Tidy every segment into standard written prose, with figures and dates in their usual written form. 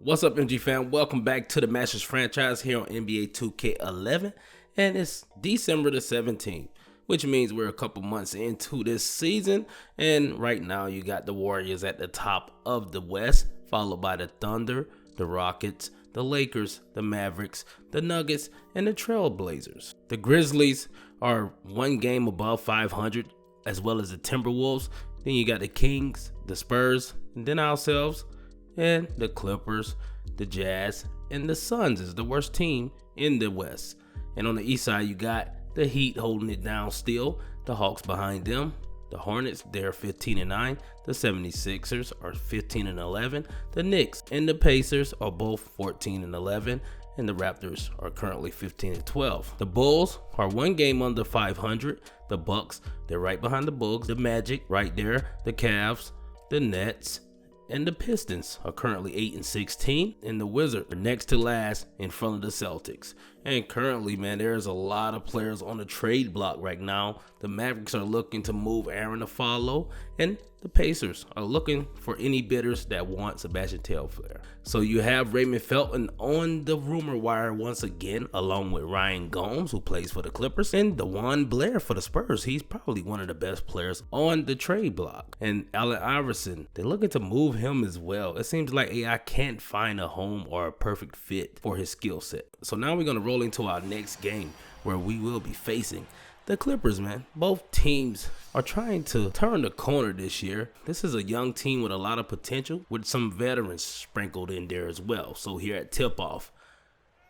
What's up, MG fam? Welcome back to the Masters franchise here on NBA 2K11, and it's December the 17th, which means we're a couple months into this season. And right now, you got the Warriors at the top of the West, followed by the Thunder, the Rockets, the Lakers, the Mavericks, the Nuggets, and the Trailblazers. The Grizzlies are one game above 500, as well as the Timberwolves. Then you got the Kings, the Spurs, and then ourselves. And the Clippers, the Jazz, and the Suns is the worst team in the West. And on the East side, you got the Heat holding it down still. The Hawks behind them. The Hornets, they're 15-9. The 76ers are 15-11. The Knicks and the Pacers are both 14-11. And the Raptors are currently 15-12. The Bulls are one game under 500. The Bucks, they're right behind the Bugs. The Magic, right there. The Cavs, the Nets, and the Pistons are currently 8-16, and the Wizards are next to last in front of the Celtics. And currently, man, there's a lot of players on the trade block right now. The Mavericks are looking to move Aaron Aflalo, and the Pacers are looking for any bidders that want Sebastian Telfair. So you have Raymond Felton on the rumor wire once again, along with Ryan Gomes, who plays for the Clippers, and DeJuan Blair for the Spurs. He's probably one of the best players on the trade block. And Allen Iverson, they're looking to move him as well. It seems like AI can't find a home or a perfect fit for his skill set. So now we're going to roll into our next game, where we will be facing the Clippers, man. Both teams are trying to turn the corner this year. This is a young team with a lot of potential, with some veterans sprinkled in there as well. So here at tip-off,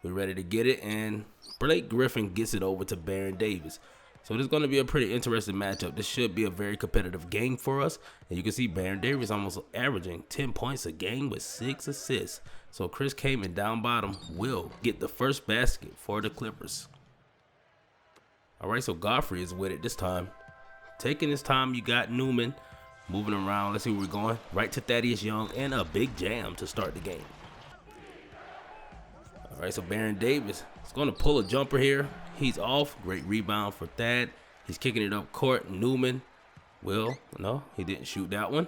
we're ready to get it, and Blake Griffin gets it over to Baron Davis. So this is going to be a pretty interesting matchup. This should be a very competitive game for us. And you can see Baron Davis almost averaging 10 points a game with 6 assists. So Chris Kaman down bottom will get the first basket for the Clippers. All right, so Godfrey is with it this time. Taking his time, you got Newman moving around. Let's see where we're going. Right to Thaddeus Young, and a big jam to start the game. All right, so Baron Davis is going to pull a jumper here. He's off. Great rebound for Thad. He's kicking it up court. Newman no, he didn't shoot that one.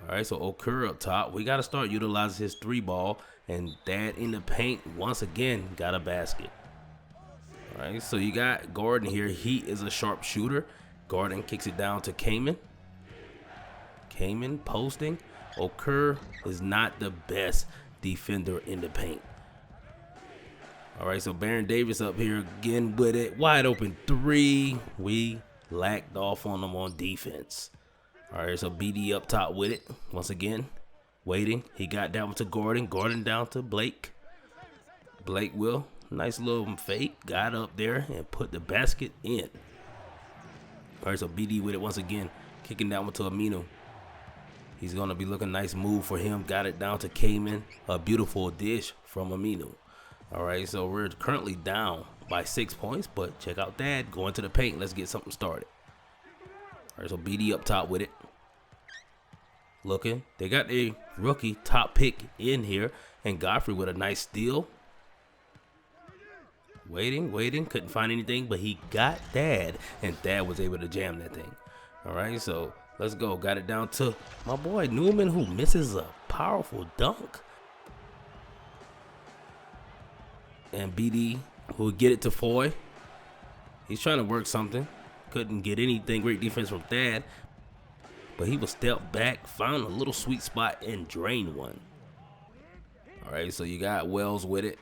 All right, so Okura up top. We got to start utilizing his 3-ball, and Thad in the paint once again got a basket. All right, so you got Gordon here. He is a sharp shooter. Gordon kicks it down to Kaman. Kaman posting. Okur is not the best defender in the paint. All right, so Baron Davis up here again with it. Wide open 3. We lacked off on them on defense. All right, so BD up top with it. Once again, waiting. He got that one to Gordon. Gordon down to Blake. Blake will. Nice little fake. Got up there and put the basket in. All right, so BD with it once again. Kicking that one to Aminu. He's going to be looking nice move for him. Got it down to Kaman. A beautiful dish from Aminu. All right, so we're currently down by 6 points, but check out that. Going to the paint. Let's get something started. All right, so BD up top with it. Looking. They got a rookie top pick in here, and Godfrey with a nice steal. Waiting. Couldn't find anything, but he got Thad, and Thad was able to jam that thing. All right, so let's go. Got it down to my boy Newman, who misses a powerful dunk. And BD will get it to Foy. He's trying to work something. Couldn't get anything. Great defense from Thad. But he will step back, found a little sweet spot, and drain one. All right, so you got Wells with it.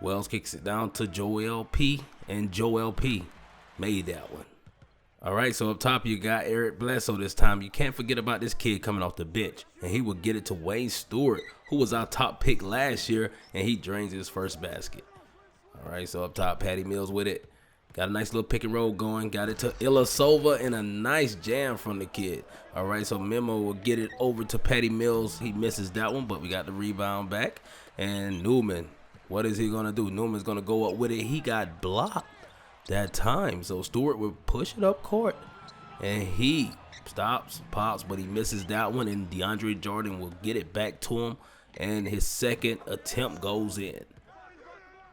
Wells kicks it down to Joel P. And Joel P. made that one. All right, so up top you got Eric Bledsoe this time. You can't forget about this kid coming off the bench. And he will get it to Wayne Stewart, who was our top pick last year, and he drains his first basket. All right, so up top, Patty Mills with it. Got a nice little pick and roll going. Got it to Ilyasova, and a nice jam from the kid. All right, so Memo will get it over to Patty Mills. He misses that one, but we got the rebound back. And Newman, what is he going to do? Newman's going to go up with it. He got blocked that time. So Stewart will push it up court, and he stops, pops, but he misses that one, and DeAndre Jordan will get it back to him, and his second attempt goes in.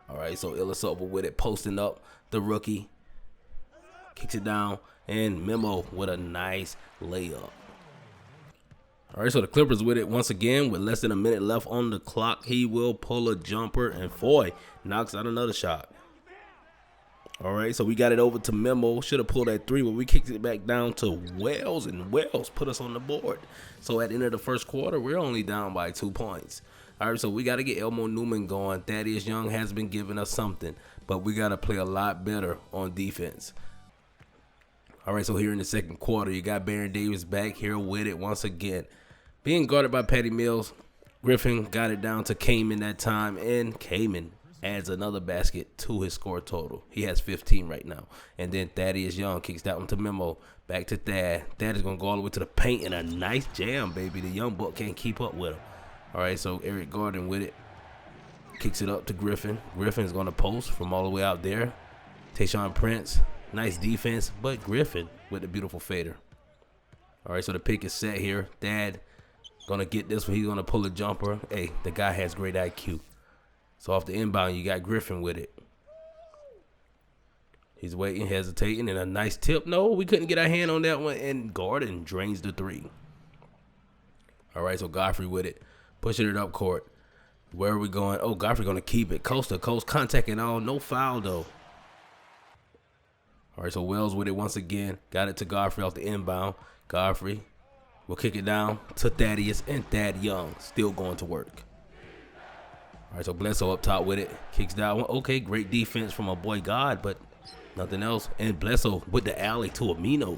All right, so Ilyasova with it, posting up the rookie, kicks it down, and Memo with a nice layup. All right, so the Clippers with it once again with less than a minute left on the clock. He will pull a jumper, and Foy knocks out another shot. All right, so we got it over to Memo. Should have pulled that three, but we kicked it back down to Wells, and Wells put us on the board. So at the end of the first quarter, we're only down by 2 points. All right, so we got to get Elmo Newman going. Thaddeus Young has been giving us something, but we got to play a lot better on defense. All right, so here in the second quarter, you got Baron Davis back here with it once again. Being guarded by Patty Mills, Griffin got it down to Kamen that time, and Kamen adds another basket to his score total. He has 15 right now. And then Thaddeus Young kicks that one to Memo. Back to Thad. Thad is going to go all the way to the paint, and a nice jam, baby. The young buck can't keep up with him. All right, so Eric Gordon with it. Kicks it up to Griffin. Griffin's going to post from all the way out there. Tayshaun Prince. Nice defense, but Griffin with the beautiful fader. All right, so the pick is set here. Thad going to get this one. He's going to pull a jumper. Hey, the guy has great IQ. So off the inbound, you got Griffin with it. He's waiting, hesitating, and a nice tip. No, we couldn't get our hand on that one, and Gordon drains the three. All right, so Godfrey with it. Pushing it up court. Where are we going? Oh, Godfrey going to keep it. Coast to coast, contact and all. No foul, though. All right, so Wells with it once again. Got it to Godfrey off the inbound. Godfrey will kick it down to Thaddeus, and Thad Young still going to work. All right, so Bledsoe up top with it. Kicks down one. Okay, great defense from my boy God, but nothing else. And Bledsoe with the alley to Amino.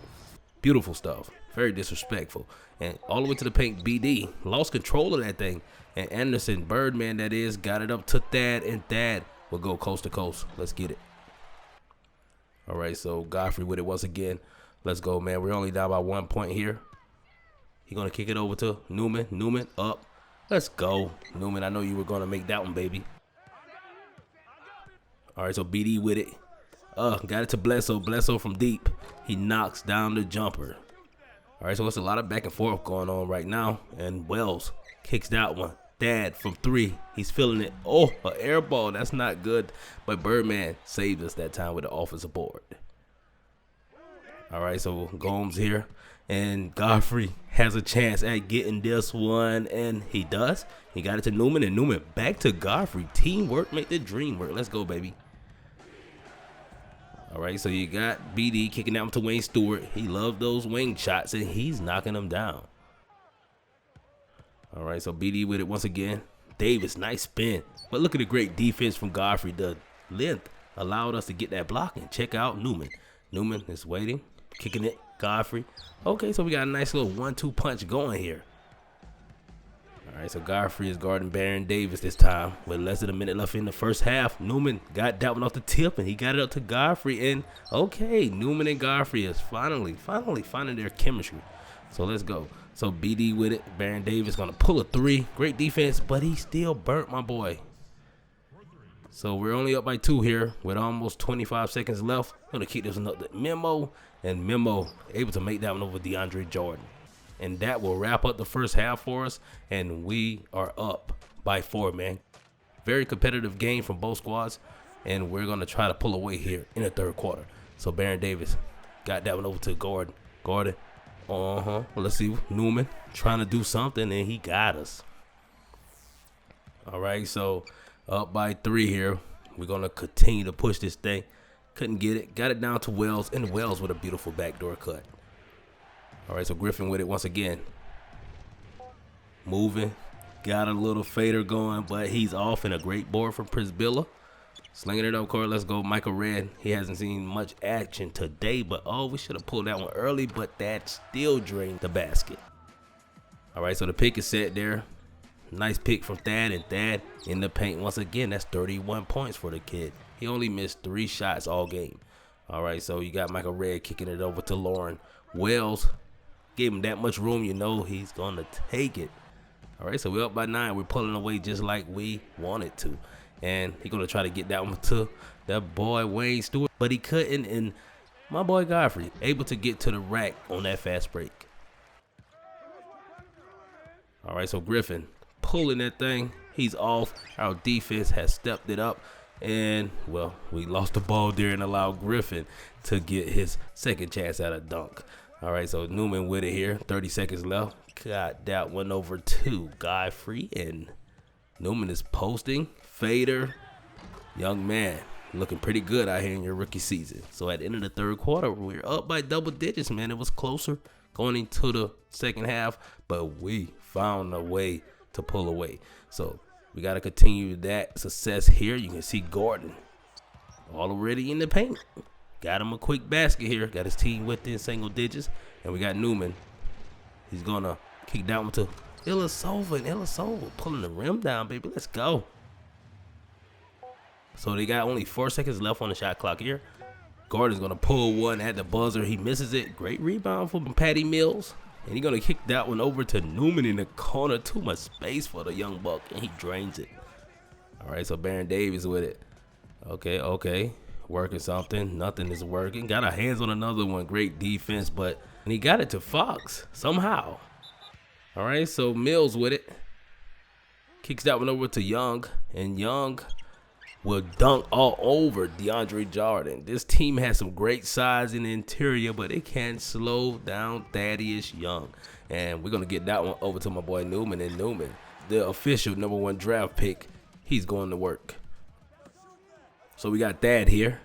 Beautiful stuff. Very disrespectful. And all the way to the paint, BD lost control of that thing. And Anderson, Birdman that is, got it up to Thad, and Thad will go coast to coast. Let's get it. All right, so Godfrey with it once again. Let's go, man. We're only down by 1 point here. He's going to kick it over to Newman. Newman up. Let's go. Newman, I know you were going to make that one, baby. All right, so BD with it. Got it to Bledsoe. Bledsoe from deep. He knocks down the jumper. All right, so it's a lot of back and forth going on right now. And Wells kicks that one. Thad from three. He's feeling it. Oh, an air ball. That's not good. But Birdman saved us that time with the offensive board. All right, so Gomes here. And Godfrey has a chance at getting this one, and he does. He got it to Newman, and Newman back to Godfrey. Teamwork make the dream work. Let's go, baby. All right, so you got BD kicking out to Wayne Stewart. He loved those wing shots, and he's knocking them down. All right, so BD with it once again. Davis, nice spin. But look at the great defense from Godfrey. The length allowed us to get that block, and check out Newman. Newman is waiting, kicking it. Godfrey. Okay, so we got a nice little 1-2 punch going here. All right, so Godfrey is guarding Baron Davis this time with less than a minute left in the first half. Newman got that one off the tip, and he got it up to Godfrey. And okay, Newman and Godfrey is finally finding their chemistry. So let's go. So BD with it. Baron Davis going to pull a three. Great defense, but he still burnt my boy. So we're only up by 2 here with almost 25 seconds left. Going to keep this one up to Memo. And Memo able to make that one over DeAndre Jordan. And that will wrap up the first half for us. And we are up by 4, man. Very competitive game from both squads. And we're going to try to pull away here in the third quarter. So Baron Davis got that one over to Gordon. Gordon. Well, let's see. Newman trying to do something, and he got us. All right, so up by 3 here. We're going to continue to push this thing. Couldn't get it. Got it down to Wells, and Wells with a beautiful backdoor cut. All right, so Griffin with it once again. Moving. Got a little fader going, but he's off, in a great board from Prisbilla. Slinging it up court. Let's go. Michael Redd. He hasn't seen much action today, but we should have pulled that one early, but that still drained the basket. All right, so the pick is set there. Nice pick from Thad, and Thad in the paint once again. That's 31 points for the kid. He only missed 3 shots all game. All right, so you got Michael Redd kicking it over to Lauren. Wells gave him that much room, you know he's going to take it. All right, so we're up by 9. We're pulling away just like we wanted to. And he's going to try to get that one to that boy Wayne Stewart, but he couldn't. And my boy Godfrey able to get to the rack on that fast break. All right, so Griffin pulling that thing. He's off. Our defense has stepped it up. And, well, we lost the ball there and allowed Griffin to get his second chance at a dunk. All right, so Newman with it here. 30 seconds left. Got that one over to Godfrey, and Newman is posting. Fader, young man, looking pretty good out here in your rookie season. So at the end of the third quarter, we're up by double digits, man. It was closer going into the second half, but we found a way to pull away. So we got to continue that success here. You can see Gordon already in the paint. Got him a quick basket here. Got his team within single digits. And we got Newman. He's going to kick that one to Ilyasova. And Ilyasova pulling the rim down, baby. Let's go. So they got only 4 seconds left on the shot clock here. Gordon's going to pull one at the buzzer. He misses it. Great rebound from Patty Mills. And he's going to kick that one over to Newman in the corner. Too much space for the young buck. And he drains it. All right, so Baron Davis with it. Okay. Working something. Nothing is working. Got our hands on another one. Great defense, and he got it to Fox somehow. All right, so Mills with it. Kicks that one over to Young, and Young will dunk all over DeAndre Jordan. This team has some great size in the interior, but it can't slow down Thaddeus Young. And we're going to get that one over to my boy Newman, and Newman, the official #1 draft pick, he's going to work. So we got Thad here,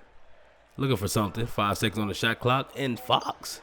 looking for something. 5 seconds on the shot clock, and Fox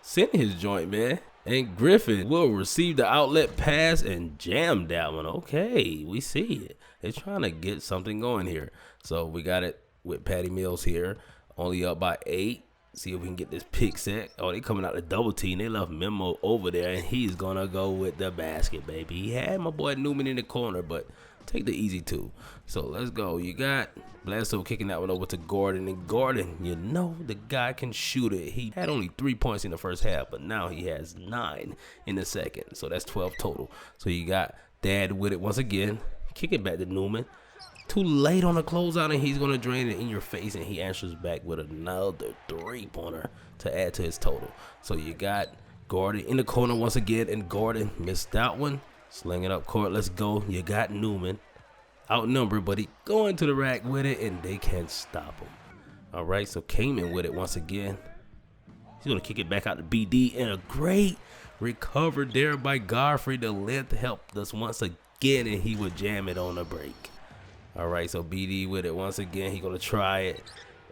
sent his joint, man. And Griffin will receive the outlet pass and jam that one. Okay, we see it. They're trying to get something going here. So we got it with Patty Mills here, only up by 8. See if we can get this pick set. Oh, they coming out the double team. They left Memo over there, and he's going to go with the basket, baby. He had my boy Newman in the corner, but take the easy two. So let's go. You got Bledsoe kicking that one over to Gordon. And Gordon, you know the guy can shoot it. He had only 3 points in the first half, but now he has 9 in the second. So that's 12 total. So you got Dad with it once again. Kick it back to Newman. Too late on the closeout, and he's going to drain it in your face, and he answers back with another 3-pointer to add to his total. So you got Gordon in the corner once again, and Gordon missed that one. Sling it up court. Let's go. You got Newman outnumbered, but he going to the rack with it, and they can't stop him. All right, so Kamen with it once again. He's going to kick it back out to BD, and a great recover there by Godfrey. The length helped us once again, and he would jam it on the break. All right, so BD with it once again. He's going to try it,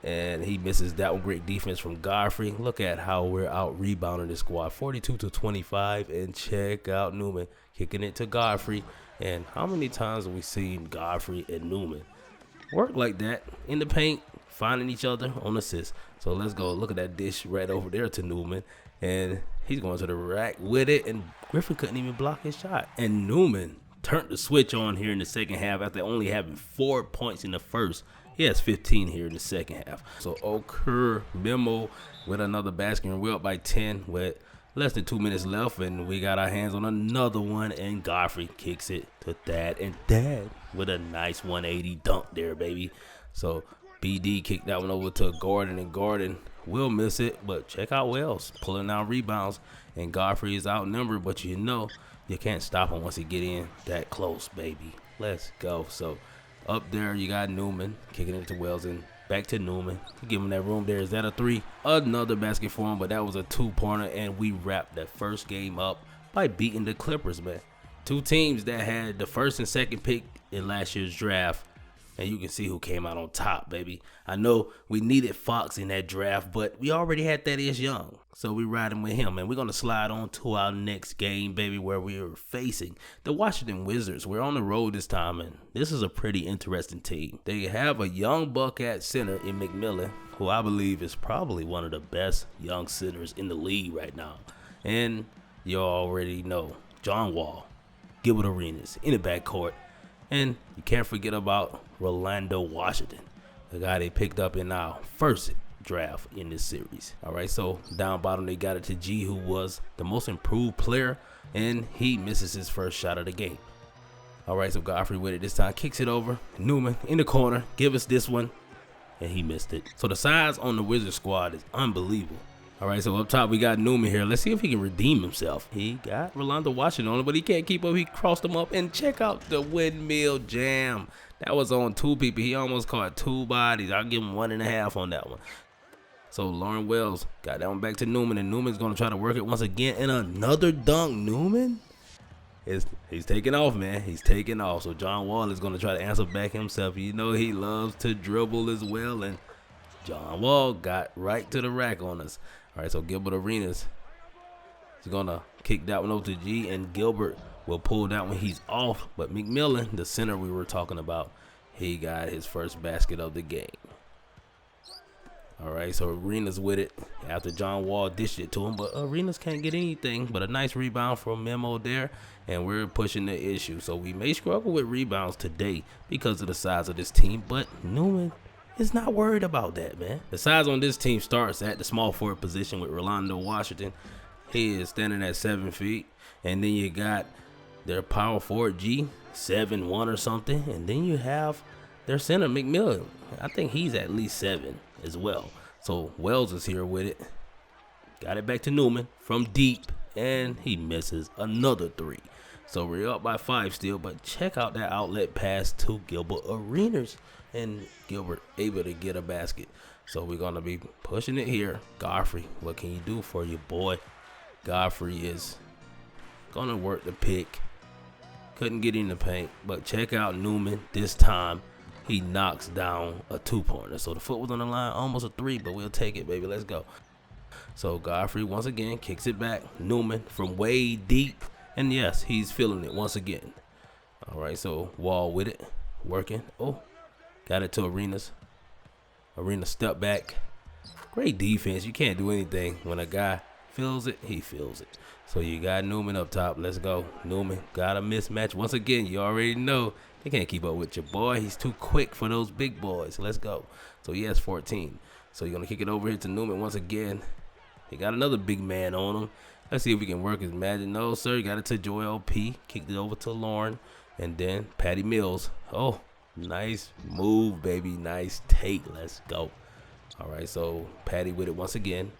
and he misses that one. Great defense from Godfrey. Look at how we're out rebounding this squad, 42-25, and check out Newman kicking it to Godfrey. And how many times have we seen Godfrey and Newman work like that in the paint, finding each other on assists? So let's go. Look at that dish right over there to Newman, and he's going to the rack with it, and Griffin couldn't even block his shot. And Newman turned the switch on here in the second half after only having 4 points in the first. He has 15 here in the second half. So Okur Memo with another basket, and we're up by 10 with less than 2 minutes left, and we got our hands on another one, and Godfrey kicks it to Thad, and Thad with a nice 180 dunk there, baby. So BD kicked that one over to Gordon, and Gordon will miss it, but check out Wells pulling down rebounds, and Godfrey is outnumbered, but you know you can't stop him once he get in that close, baby. Let's go. So up there you got Newman kicking it to Wells, and back to Newman. Give him that room there. Is that a 3? Another basket for him, but that was a 2-pointer, and we wrapped that first game up by beating the Clippers, man. 2 teams that had the first and second pick in last year's draft, and you can see who came out on top, baby. I know we needed Fox in that draft, but we already had Thaddeus Young, so we riding with him. And we're going to slide on to our next game, baby, where we are facing the Washington Wizards. We're on the road this time, and this is a pretty interesting team. They have a young buck at center in McMillan, who I believe is probably one of the best young centers in the league right now. And you already know John Wall, Gilbert Arenas in the backcourt. And you can't forget about Rolando Washington, the guy they picked up in our first draft in this series. All right, so down bottom they got it to G, who was the most improved player, and he misses his first shot of the game. All right, so Godfrey with it this time, kicks it over. Newman in the corner, give us this one, and he missed it. So the size on the Wizard squad is unbelievable. All right, so up top we got Newman here. Let's see if he can redeem himself. He got Rolando Washington on him, but he can't keep up. He crossed him up, and check out the windmill jam. That was on 2 people. He almost caught 2 bodies. I'll give him 1.5 on that one. So Lauren Wells got that one back to Newman, and Newman's going to try to work it once again. And another dunk. Newman, he's taking off, man. He's taking off. So John Wall is going to try to answer back himself. You know he loves to dribble as well. And John Wall got right to the rack on us. All right, so Gilbert Arenas is going to kick that one over to G, and Gilbert will pull that one. He's off. But McMillan, the center we were talking about, he got his first basket of the game. All right, so Arenas with it after John Wall dished it to him, but Arenas can't get anything. But a nice rebound from Memo there, and we're pushing the issue. So we may struggle with rebounds today because of the size of this team, but Newman is not worried about that, man. The size on this team starts at the small forward position with Rolando Washington. He is standing at 7 feet, and then you got their power forward G, 7'1" or something, and then you have their center McMillan. I think he's at least 7 as well. So Wells is here with it. Got it back to Newman from deep, and he misses another 3. So we're up by 5 still, but check out that outlet pass to Gilbert Arenas, and Gilbert able to get a basket. So we're going to be pushing it here. Godfrey, what can you do for your boy? Godfrey is going to work the pick. Couldn't get in the paint, but check out Newman this time. He knocks down a 2-pointer. So the foot was on the line, almost a 3, but we'll take it, baby. Let's go. So Godfrey once again kicks it back. Newman from way deep. And yes, he's feeling it once again. All right, so Wall with it. Working. Oh, got it to Arenas. Arenas step back. Great defense. You can't do anything. When a guy feels it, he feels it. So you got Newman up top. Let's go. Newman got a mismatch. Once again, you already know they can't keep up with your boy. He's too quick for those big boys. Let's go. So he has 14. So you're going to kick it over here to Newman once again. He got another big man on him. Let's see if we can work his magic. No, sir. He got it to Joel P. Kicked it over to Lauren. And then Patty Mills. Oh, nice move, baby. Nice take. Let's go. All right, so Patty with it once again.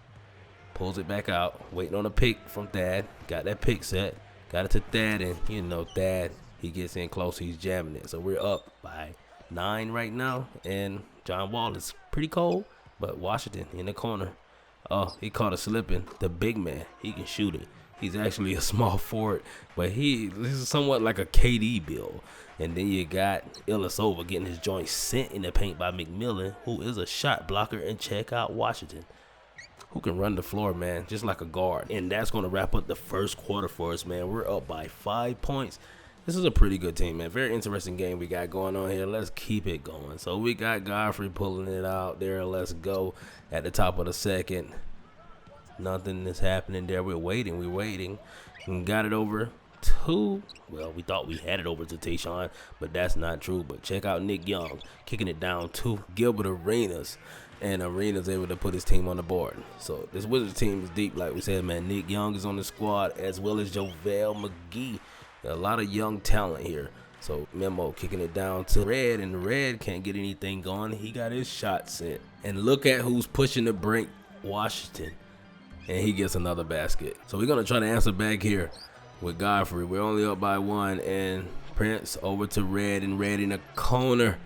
Pulls it back out. Waiting on a pick from Thad. Got that pick set. Got it to Thad. And, you know, Thad, he gets in close. He's jamming it. So we're up by 9 right now. And John Wall is pretty cold. But Washington in the corner. Oh, he caught a slipping. The big man, he can shoot it. He's actually a small forward, but this is somewhat like a KD build. And then you got Ilyasova getting his joint sent in the paint by McMillan, who is a shot blocker. And check out Washington, who can run the floor, man, just like a guard. And that's going to wrap up the first quarter for us, man. We're up by 5 points. This is a pretty good team, man. Very interesting game we got going on here. Let's keep it going. So we got Godfrey pulling it out there. Let's go at the top of the second. Nothing is happening there. We're waiting. And got it over to, well, we thought we had it over to Tayshaun, but that's not true. But check out Nick Young kicking it down to Gilbert Arenas. And Arenas able to put his team on the board. So this Wizards team is deep, like we said, man. Nick Young is on the squad, as well as JaVale McGee. A lot of young talent here. So Memo kicking it down to Red, and Red can't get anything going. He got his shot sent. And look at who's pushing the brink, Washington. And he gets another basket. So we're going to try to answer back here with Godfrey. We're only up by 1. And Prince over to Red, and Red in a corner.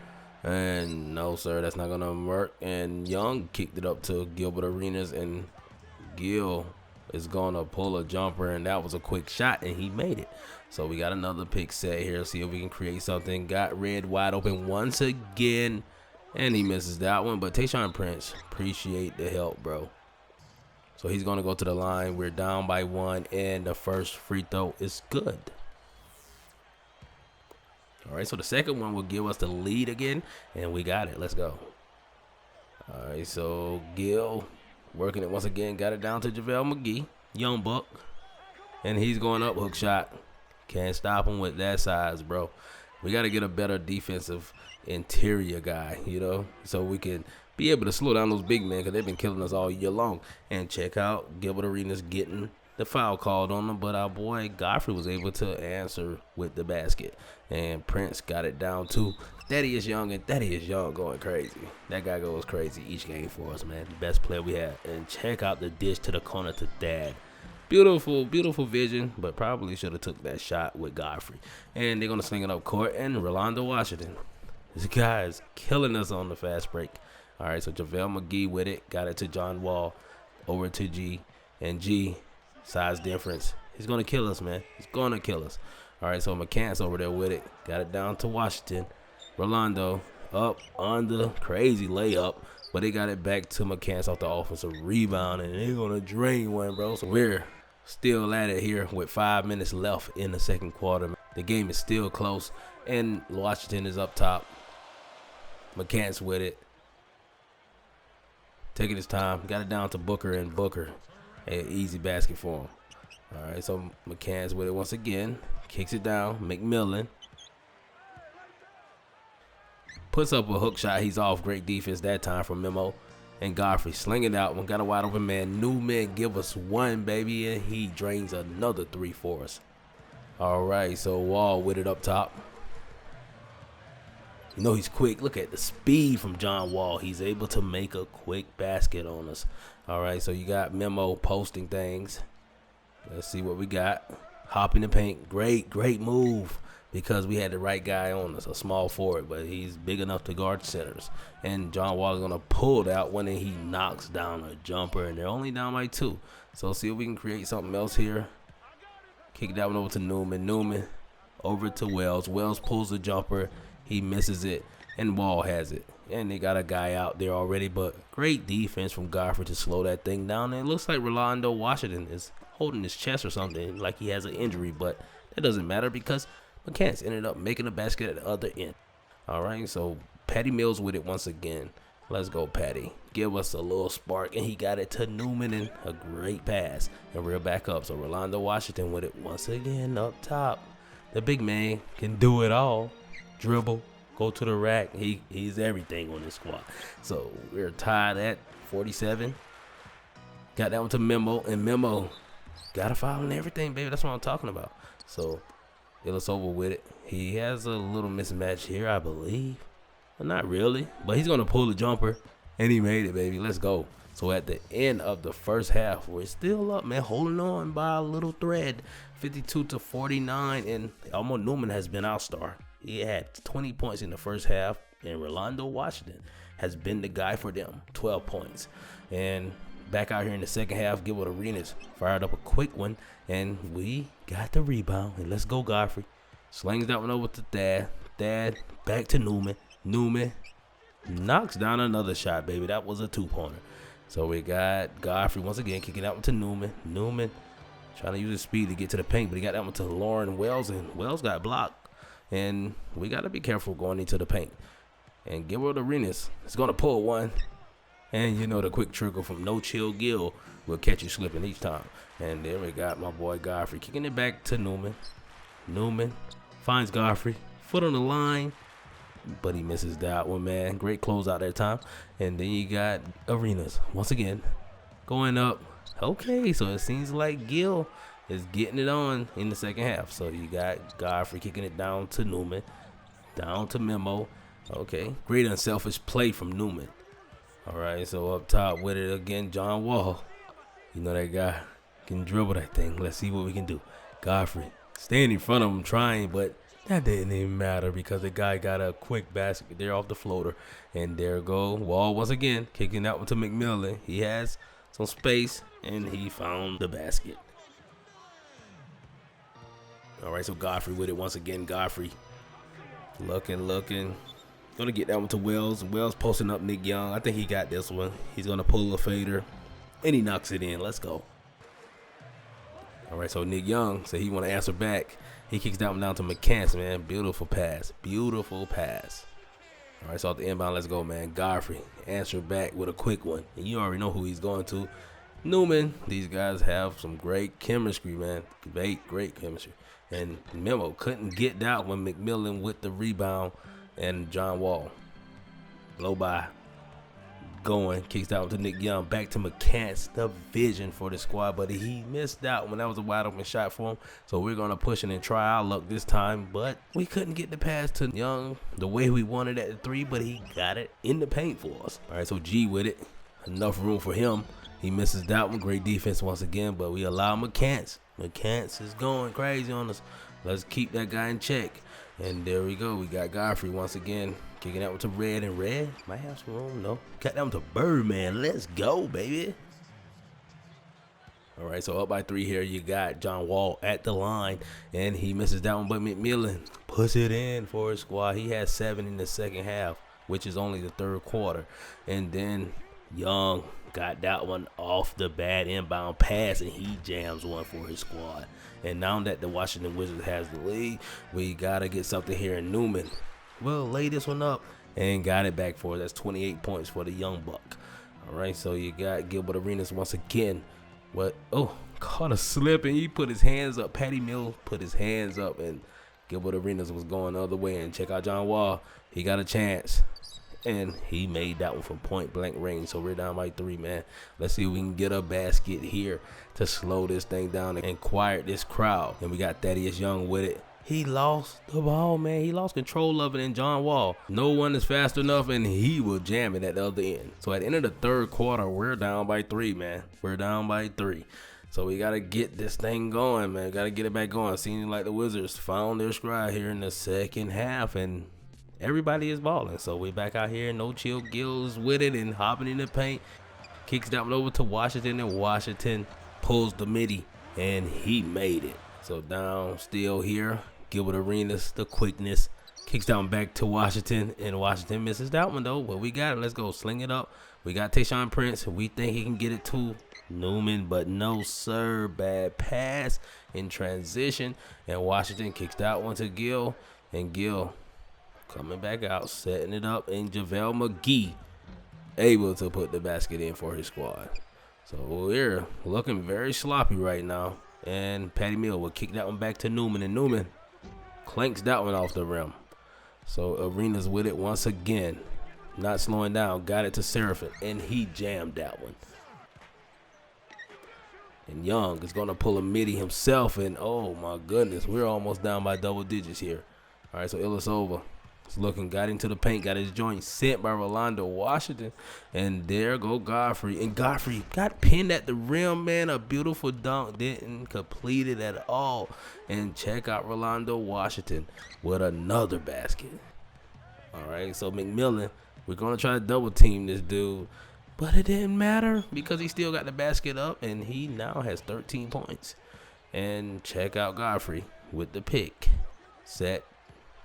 And no, sir, that's not going to work. And Young kicked it up to Gilbert Arenas, and Gil is going to pull a jumper, and that was a quick shot, and he made it. So we got another pick set here. See if we can create something. Got Red wide open once again, and he misses that one. But Tayshaun Prince, appreciate the help, bro. So he's going to go to the line. We're down by 1, and the first free throw is good. All right, so the second one will give us the lead again, and we got it. Let's go. All right, so Gil working it once again. Got it down to JaVale McGee, young buck, and he's going up, hook shot. Can't stop him with that size, bro. We got to get a better defensive interior guy, you know, so we can be able to slow down those big men, because they've been killing us all year long. And check out Gilbert Arenas getting the foul called on him, but our boy Godfrey was able to answer with the basket. And Prince got it down to Thaddeus Young, and Thaddeus Young going crazy. That guy goes crazy each game for us, man. The best player we have. And check out the dish to the corner to Thad. Beautiful, beautiful vision, but probably should have took that shot with Godfrey. And they're going to sling it up court, and Rolando Washington. This guy is killing us on the fast break. All right, so JaVale McGee with it. Got it to John Wall. Over to G. And G, size difference. He's going to kill us, man. He's going to kill us. All right, so McCants over there with it. Got it down to Washington. Rolando up on the crazy layup. But they got it back to McCants off the offensive rebound. And they're going to drain one, bro. So we're still at it here with 5 minutes left in the second quarter. The game is still close. And Washington is up top. McCants with it. Taking his time. Got it down to Booker, and Booker. An easy basket for him. All right, so McCants with it once again. Kicks it down. McMillan. Puts up a hook shot. He's off. Great defense that time from Memo. And Godfrey slinging out. One got a wide open man. Newman give us one, baby. And he drains another three for us. All right, so Wall with it up top. You know he's quick. Look at the speed from John Wall. He's able to make a quick basket on us. All right, so you got Memo posting things. Let's see what we got. Hop in the paint. Great move because we had the right guy on us, a small forward, but he's big enough to guard centers. And John Wall is going to pull that one, and he knocks down a jumper, and they're only down by 2. So see if we can create something else here. Kick that one over to Newman. Newman over to Wells. Wells pulls the jumper. He misses it, and Wall has it. And they got a guy out there already, but great defense from Godfrey to slow that thing down. And it looks like Rolando Washington is holding his chest or something, like he has an injury, but that doesn't matter because McCants ended up making a basket at the other end. All right, so Patty Mills with it once again. Let's go, Patty. Give us a little spark, and he got it to Newman, and a great pass. And we're back up. So Rolando Washington with it once again up top. The big man can do it all. Dribble, go to the rack. He's everything on this squad. So we're tied at 47. Got that one to Memo, and Memo got a foul and everything, baby. That's what I'm talking about. So Ilyasova with it. He has a little mismatch here, I believe. Well, not really, but he's going to pull the jumper, and he made it, baby. Let's go. So at the end of the first half, we're still up, man, holding on by a little thread, 52-49, and Elmo Newman has been our star. He had 20 points in the first half, and Rolando Washington has been the guy for them, 12 points. And back out here in the second half, Gilbert Arenas fired up a quick one, and we got the rebound. And let's go, Godfrey. Slings that one over to Thad. Thad back to Newman. Newman knocks down another shot, baby. That was a two-pointer. So we got Godfrey once again kicking that one to Newman. Newman trying to use his speed to get to the paint, but he got that one to Lauren Wells, and Wells got blocked. And we got to be careful going into the paint. And Gilbert Arenas is going to pull one. And you know the quick trickle from No Chill Gill will catch you slipping each time. And there we got my boy Godfrey kicking it back to Newman. Newman finds Godfrey. Foot on the line. But he misses that one, man. Great close out that time. And then you got Arenas once again going up. Okay, so it seems like Gill is getting it on in the second half. So you got Godfrey kicking it down to Newman, down to Memo. Okay, great unselfish play from Newman. All right, so up top with it again, John Wall. You know that guy can dribble that thing. Let's see what we can do. Godfrey staying in front of him trying, but that didn't even matter because the guy got a quick basket there off the floater. And there go Wall once again, kicking that one to McMillan. He has some space, and he found the basket. All right, so Godfrey with it once again. Godfrey looking. Going to get that one to Wells. Wells posting up Nick Young. I think he got this one. He's going to pull a fader, and he knocks it in. Let's go. All right, so Nick Young said he want to answer back. He kicks that one down to McCants, man. Beautiful pass. Beautiful pass. All right, so at the inbound, let's go, man. Godfrey answer back with a quick one. And you already know who he's going to. Newman. These guys have some great chemistry, man. Great chemistry. And Memo couldn't get that one. McMillan with the rebound. And John Wall. Blow by. Going. Kicks out to Nick Young. Back to McCants. The vision for the squad. But he missed out when that was a wide open shot for him. So we're going to push it and try our luck this time. But we couldn't get the pass to Young the way we wanted at the 3. But he got it in the paint for us. All right, so G with it. Enough room for him. He misses that one. Great defense once again. But we allow McCants. McCants is going crazy on us. Let's keep that guy in check. And there we go. We got Godfrey once again kicking that one to Red, and Red might have some room. No, cut that one to Birdman. Let's go, baby. All right, so up by 3 here. You got John Wall at the line, and he misses that one, but McMillan puts it in for his squad. He has 7 in the second half, which is only the third quarter. And then Young got that one off the bad inbound pass, and he jams one for his squad. And now that the Washington Wizards has the lead, we got to get something here. And Newman will lay this one up and got it back for us. That's 28 points for the Young Buck. All right, so you got Gilbert Arenas once again. What? Oh, caught a slip, and he put his hands up. Patty Mills put his hands up, and Gilbert Arenas was going the other way. And check out John Wall. He got a chance, and he made that one from point blank range. So we're down by 3, man. Let's see if we can get a basket here to slow this thing down and quiet this crowd. And we got Thaddeus Young with it. He lost the ball, man. He lost control of it in John Wall. No one is fast enough, and he will jam it at the other end. So at the end of the third quarter, we're down by 3, man. We're down by 3. So we got to get this thing going, man. Got to get it back going. Seems like the Wizards found their stride here in the second half, and everybody is balling. So we back out here. No Chill Gills with it and hopping in the paint. Kicks that one over to Washington, and Washington pulls the midi, and he made it. So down still here. Gilbert Arenas, the quickness, kicks down back to Washington, and Washington misses that one though. But we got it. Let's go. Sling it up. We got Tayshaun Prince. We think he can get it to Newman, but no, sir. Bad pass in transition, and Washington kicks that one to Gill, and Gill coming back out, setting it up, and JaVale McGee able to put the basket in for his squad. So we're looking very sloppy right now, and Patty Mills will kick that one back to Newman, and Newman clanks that one off the rim. So Arenas with it once again, not slowing down, got it to Seraphin, and he jammed that one. And Young is going to pull a midi himself, and oh my goodness, we're almost down by double digits here. All right, so Ilyasova is looking, got into the paint, got his joint sent by Rolando Washington, and there go Godfrey. And Godfrey got pinned at the rim, man. A beautiful dunk, didn't complete it at all. And check out Rolando Washington with another basket. All right, so McMillan, we're going to try to double team this dude, but it didn't matter because he still got the basket up, and he now has 13 points. And check out Godfrey with the pick. Set.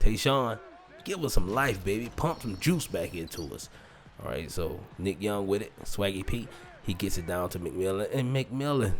Tayshaun, give us some life, baby. Pump some juice back into us. All right, so Nick Young with it. Swaggy Pete, he gets it down to McMillan. And McMillan,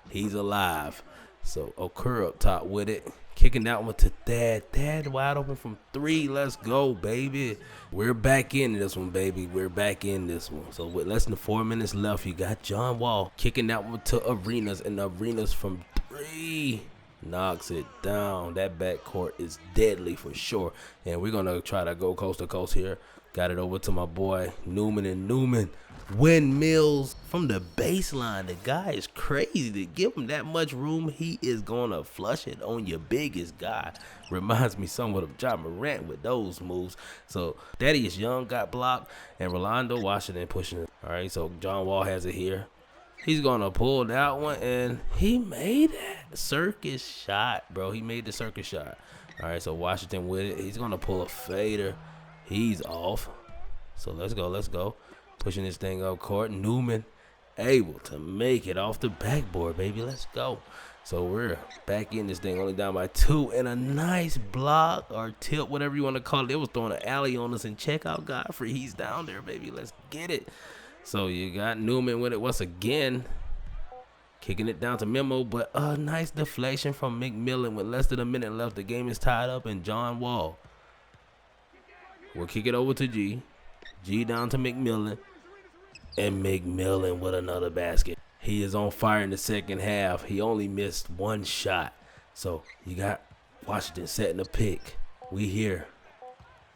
he's alive. So Okur up top with it. Kicking that one to Thad. Thad wide open from 3. Let's go, baby. We're back in this one, baby. We're back in this one. So with less than 4 minutes left, you got John Wall kicking that one to Arenas. And Arenas from 3. Knocks it down. That backcourt is deadly for sure. And we're going to try to go coast to coast here. Got it over to my boy Newman, and Newman windmills from the baseline. The guy is crazy. To give him that much room, he is going to flush it on your biggest guy. Reminds me somewhat of Ja Morant with those moves. So Thaddeus Young got blocked, and Rolando Washington pushing it. All right, so John Wall has it here. He's going to pull that one, and he made that circus shot, bro. He made the circus shot. All right, so Washington with it. He's going to pull a fader. He's off. So let's go, let's go. Pushing this thing up court. Newman able to make it off the backboard, baby. Let's go. So we're back in this thing, only down by 2, and a nice block or tip, whatever you want to call it. It was throwing an alley on us, and check out Godfrey. He's down there, baby. Let's get it. So you got Newman with it once again, kicking it down to Memo, but a nice deflection from McMillan with less than a minute left. The game is tied up, and John Wall will kick it over to G. G down to McMillan, and McMillan with another basket. He is on fire in the second half. He only missed 1 shot. So you got Washington setting the pick. We here.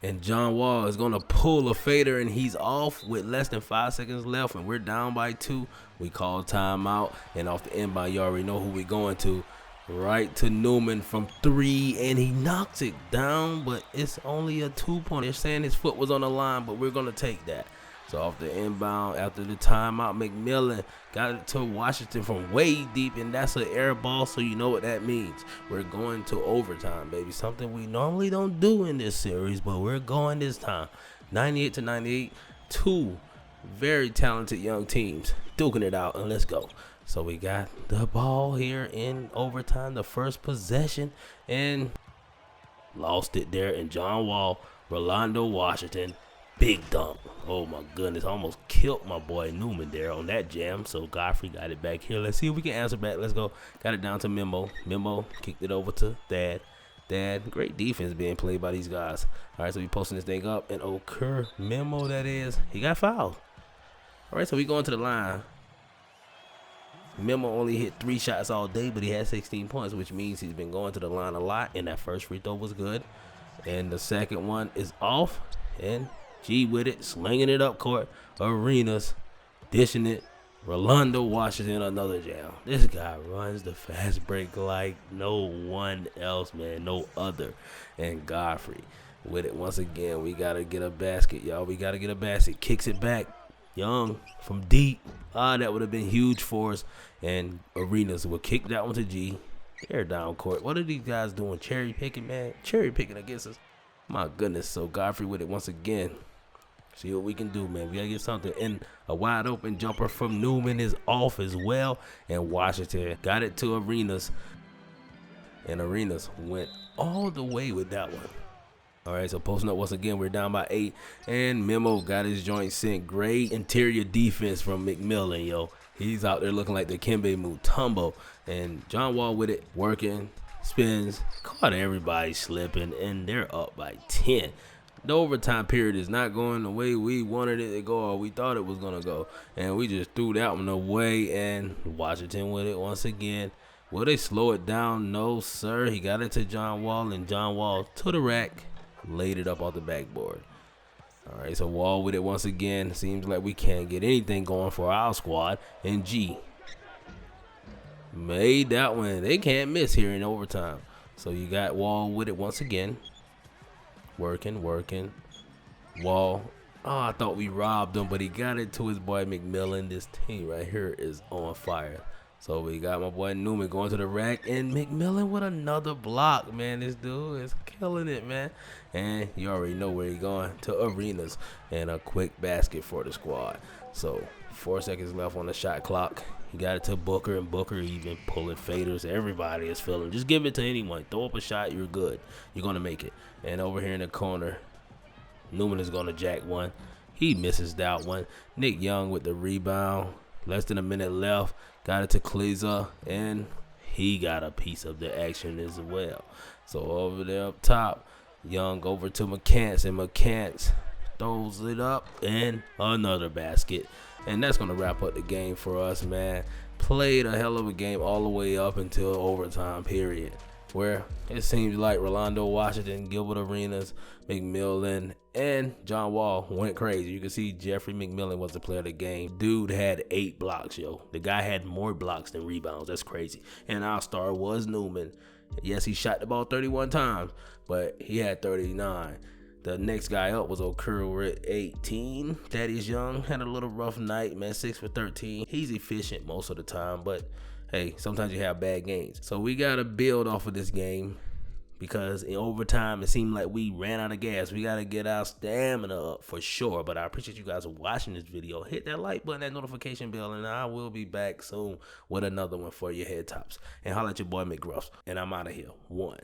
And John Wall is going to pull a fader, and he's off with less than 5 seconds left, and we're down by 2. We call timeout, and off the inbound, you already know who we're going to. Right to Newman from 3, and he knocks it down, but it's only a 2-point. They're saying his foot was on the line, but we're going to take that. So off the inbound, after the timeout, McMillan got it to Washington from way deep, and that's an air ball, so you know what that means. We're going to overtime, baby. Something we normally don't do in this series, but we're going this time. 98-98, two very talented young teams duking it out, and let's go. So we got the ball here in overtime, the first possession, and lost it there. And John Wall, Rolando Washington, big dunk. Oh my goodness, almost killed my boy Newman there on that jam. So Godfrey got it back here. Let's see if we can answer back. Let's go. Got it down to Memo. Memo kicked it over to Dad. Dad, great defense being played by these guys. All right, so we posting this thing up, and Okur Memo, that is, he got fouled. All right, so we going to the line. Memo only hit 3 shots all day, but he had 16 points, which means he's been going to the line a lot, and that first free throw was good. And the second one is off, and G with it, slinging it up court. Arenas, dishing it. Rolando Washington, another jam. This guy runs the fast break like no one else, man, no other. And Godfrey with it once again. We got to get a basket, y'all. We got to get a basket. Kicks it back. Young from deep. That would have been huge for us. And Arenas will kick that one to G. They're down court. What are these guys doing? Cherry picking, man. Cherry picking against us. My goodness. So Godfrey with it once again. See what we can do, man. We got to get something. And a wide open jumper from Newman is off as well. And Washington got it to Arenas. And Arenas went all the way with that one. All right, so posting up once again, we're down by 8, and Memo got his joint sent. Great interior defense from McMillan, yo. He's out there looking like the Kembe Mutombo, and John Wall with it, working, spins, caught everybody slipping, and they're up by 10. The overtime period is not going the way we wanted it to go, or we thought it was going to go, and we just threw that one away, and Washington with it once again. Will they slow it down? No, sir. He got it to John Wall, and John Wall to the rack. Laid it up off the backboard. All right, so Wall with it once again. Seems like we can't get anything going for our squad. And G made that one. They can't miss here in overtime. So you got Wall with it once again. Working. Wall. Oh, I thought we robbed him, but he got it to his boy McMillan. This team right here is on fire. So we got my boy Newman going to the rack, and McMillan with another block, man. This dude is killing it, man. And you already know where he's going, to Arenas, and a quick basket for the squad. So 4 seconds left on the shot clock. He got it to Booker, and Booker even pulling faders. Everybody is feeling. Just give it to anyone. Throw up a shot, you're good. You're going to make it. And over here in the corner, Newman is going to jack one. He misses that one. Nick Young with the rebound. Less than a minute left. Got it to Kleza, and he got a piece of the action as well. So over there up top, Young over to McCants, and McCants throws it up, and another basket. And that's going to wrap up the game for us, man. Played a hell of a game all the way up until overtime period, where it seems like Rolando Washington, Gilbert Arenas, McMillan, and John Wall went crazy. You can see Jeffrey McMillan was the player of the game. Dude had 8 blocks, yo. The guy had more blocks than rebounds. That's crazy. And our star was Newman. Yes, he shot the ball 31 times, but he had 39. The next guy up was Okur with 18. Thaddeus Young had a little rough night, man. 6 for 13. He's efficient most of the time, but hey, sometimes you have bad games. So we got to build off of this game, because in overtime, it seemed like we ran out of gas. We got to get our stamina up for sure. But I appreciate you guys watching this video. Hit that like button, that notification bell, and I will be back soon with another one for your head tops. And holla at your boy McGruff. And I'm out of here. 1.